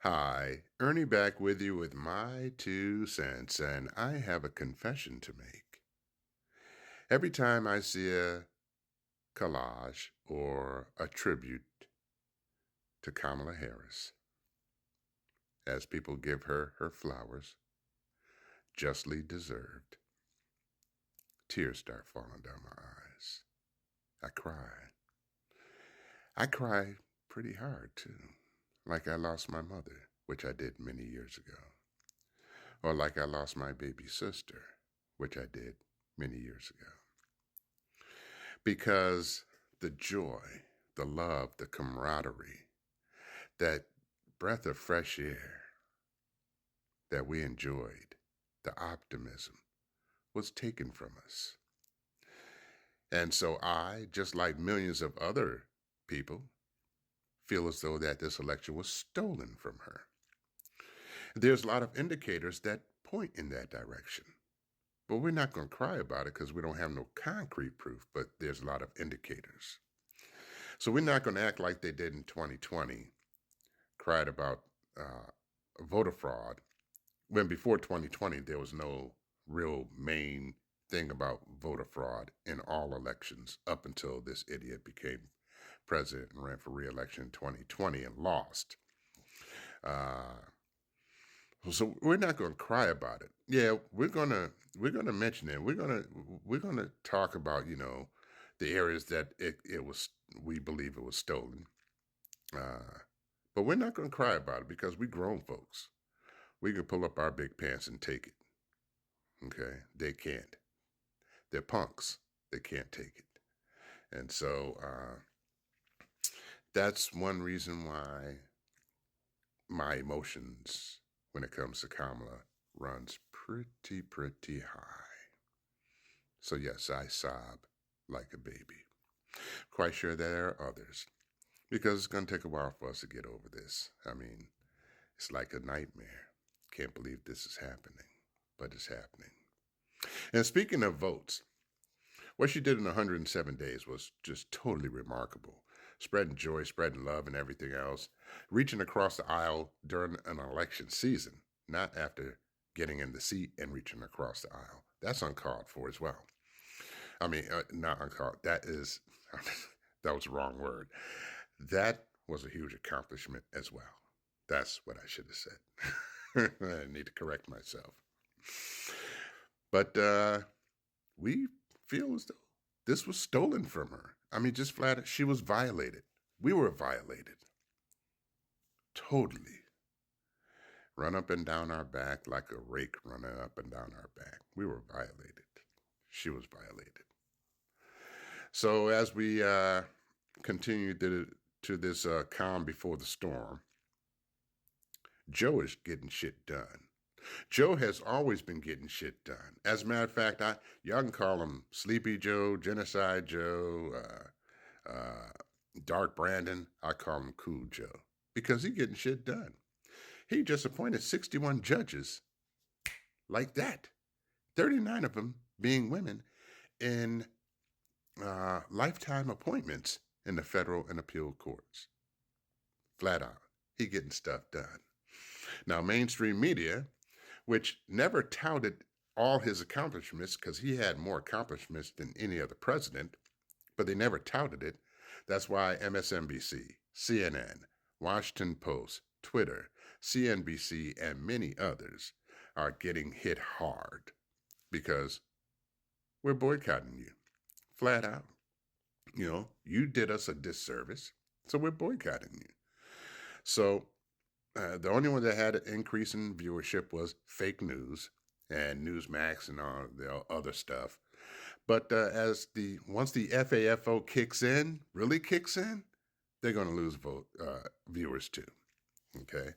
Hi, Ernie back with you with my 2 cents, and I have a confession to make. Every time I see a collage or a tribute to Kamala Harris, as people give her her flowers, justly deserved, tears start falling down my eyes. I cry. I cry pretty hard, too, like I lost my mother, which I did many years ago, or like I lost my baby sister, which I did many years ago. Because the joy, the love, the camaraderie, that breath of fresh air that we enjoyed, the optimism was taken from us. And so I, just like millions of other people, feel as though that this election was stolen from her. There's a lot of indicators that point in that direction. But we're not going to cry about it because we don't have no concrete proof, but there's a lot of indicators. So we're not going to act like they did in 2020, cried about voter fraud, when before 2020, there was no real main thing about voter fraud in all elections up until this idiot became president and ran for re-election in 2020 and lost. Uh, so we're not going to cry about it. Yeah, we're gonna mention it. We're gonna talk about the areas that it was we believe it was stolen. Uh, but we're not going to cry about it because we grown folks. We can pull up our big pants and take it. Okay, they can't. They're punks. They can't take it. And so that's one reason why my emotions when it comes to Kamala runs pretty high. So yes, I sob like a baby. Quite sure there are others because it's going to take a while for us to get over this. I mean, it's like a nightmare. Can't believe this is happening, but it's happening. And speaking of votes, what she did in 107 days was just totally remarkable. Spreading joy, spreading love, and everything else. Reaching across the aisle during an election season, not after getting in the seat and reaching across the aisle. That's uncalled for as well. I mean, not uncalled. That is, that was the wrong word. That was a huge accomplishment as well. That's what I should have said. I need to correct myself. But we feel as though this was stolen from her. I mean, just flat, she was violated. We were violated. Totally. Run up and down our back like a rake running up and down our back. We were violated. She was violated. So as we continue to this calm before the storm, Joe is getting shit done. Joe has always been getting shit done. As a matter of fact, y'all can call him Sleepy Joe, Genocide Joe, Dark Brandon. I call him Cool Joe because he's getting shit done. He just appointed 61 judges like that, 39 of them being women in lifetime appointments in the federal and appeal courts. Flat out, he getting stuff done. Now, mainstream media, which never touted all his accomplishments because he had more accomplishments than any other president, but they never touted it. That's why MSNBC, CNN, Washington Post, Twitter, CNBC, and many others are getting hit hard because we're boycotting you flat out. You did us a disservice, so we're boycotting you. So the only one that had an increase in viewership was fake news and Newsmax and all the other stuff. But once the FAFO really kicks in, they're going to lose viewers too. Okay.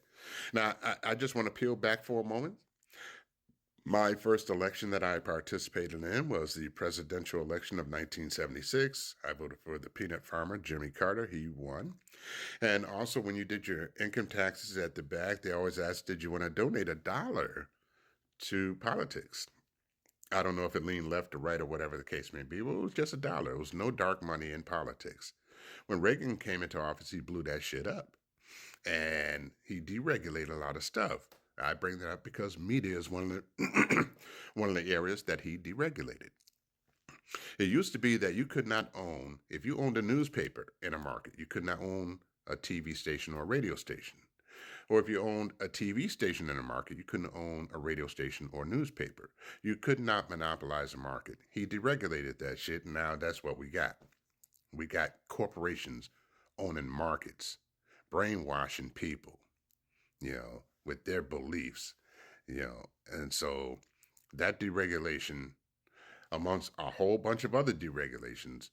Now I just want to peel back for a moment. My first election that I participated in was the presidential election of 1976. I voted for the peanut farmer, Jimmy Carter. He won. And also, when you did your income taxes at the back, they always asked, did you want to donate $1 to politics? I don't know if it leaned left or right or whatever the case may be. Well, it was just $1. It was no dark money in politics. When Reagan came into office, he blew that shit up. and he deregulated a lot of stuff. I bring that up because media is one of the one of the areas that he deregulated. It used to be that you could not own, if you owned a newspaper in a market, you could not own a TV station or a radio station. Or if you owned a TV station in a market, you couldn't own a radio station or newspaper. You could not monopolize a market. He deregulated that shit, and now that's what we got. We got corporations owning markets, brainwashing people, with their beliefs, and so that deregulation, amongst a whole bunch of other deregulations,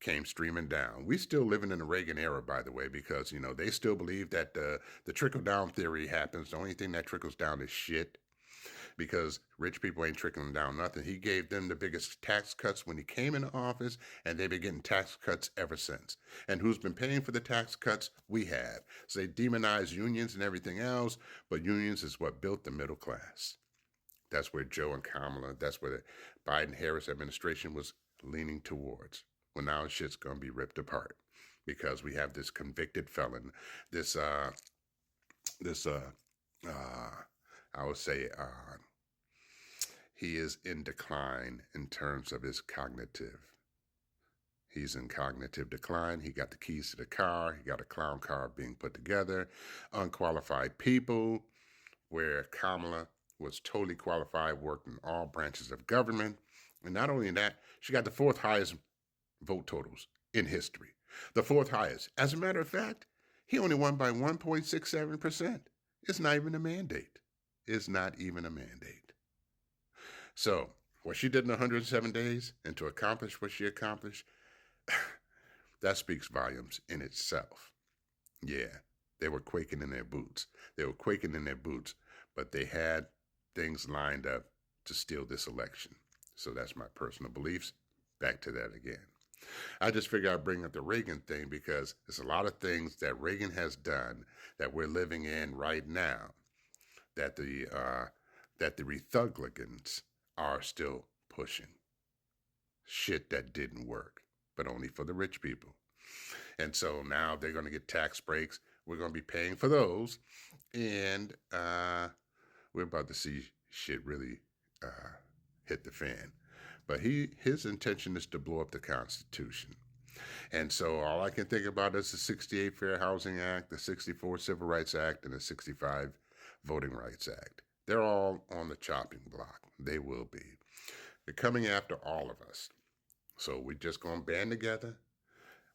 came streaming down. We still living in the Reagan era, by the way, because they still believe that the trickle down theory happens. The only thing that trickles down is shit, because rich people ain't trickling down nothing. He gave them the biggest tax cuts when he came into office, and they've been getting tax cuts ever since. And who's been paying for the tax cuts? We have. So they demonize unions and everything else, but unions is what built the middle class. That's where Joe and Kamala, that's where the Biden-Harris administration was leaning towards. Well, now shit's going to be ripped apart because we have this convicted felon, this, I would say, he is in decline in terms of his cognitive. He's in cognitive decline. He got the keys to the car. He got a clown car being put together. Unqualified people, where Kamala was totally qualified, worked in all branches of government. And not only that, she got the fourth highest vote totals in history. The fourth highest. As a matter of fact, he only won by 1.67%. It's not even a mandate. It's not even a mandate. So, what she did in 107 days, and to accomplish what she accomplished, that speaks volumes in itself. Yeah, they were quaking in their boots. They were quaking in their boots, but they had things lined up to steal this election. So that's my personal beliefs. Back to that again. I just figured I'd bring up the Reagan thing because there's a lot of things that Reagan has done that we're living in right now that the Republicans are still pushing. Shit that didn't work, but only for the rich people. And so now they're going to get tax breaks. We're going to be paying for those. And we're about to see shit really hit the fan. But his intention is to blow up the Constitution. And so all I can think about is the 68 Fair Housing Act, the 64 Civil Rights Act, and the 65 Voting Rights Act. They're all on the chopping block. They will be. They're coming after all of us. So we're just going to band together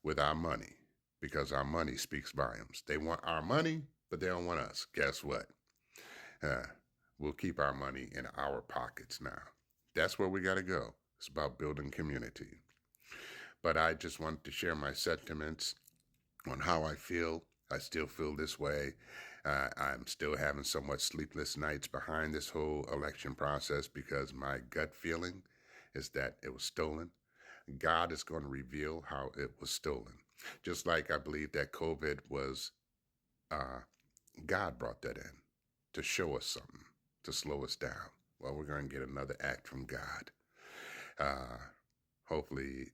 with our money, because our money speaks volumes. They want our money, but they don't want us. Guess what? We'll keep our money in our pockets now. That's where we got to go. It's about building community. But I just wanted to share my sentiments on how I feel. I still feel this way. I'm still having somewhat sleepless nights behind this whole election process because my gut feeling is that it was stolen. God is going to reveal how it was stolen. Just like I believe that COVID was, God brought that in to show us something, to slow us down. Well, we're going to get another act from God. Hopefully,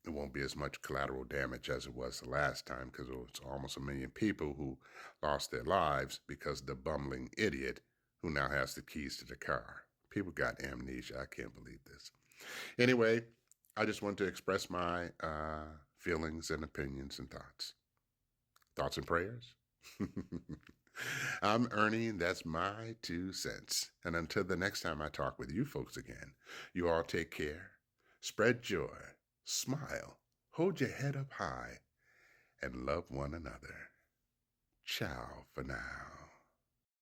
it won't be as much collateral damage as it was the last time, because it was almost 1 million people who lost their lives because of the bumbling idiot who now has the keys to the car. People got amnesia. I can't believe this. Anyway, I just want to express my feelings and opinions and thoughts. Thoughts and prayers? I'm Ernie, and that's my 2 cents. And until the next time I talk with you folks again, you all take care, spread joy, smile, hold your head up high, and love one another. Ciao for now.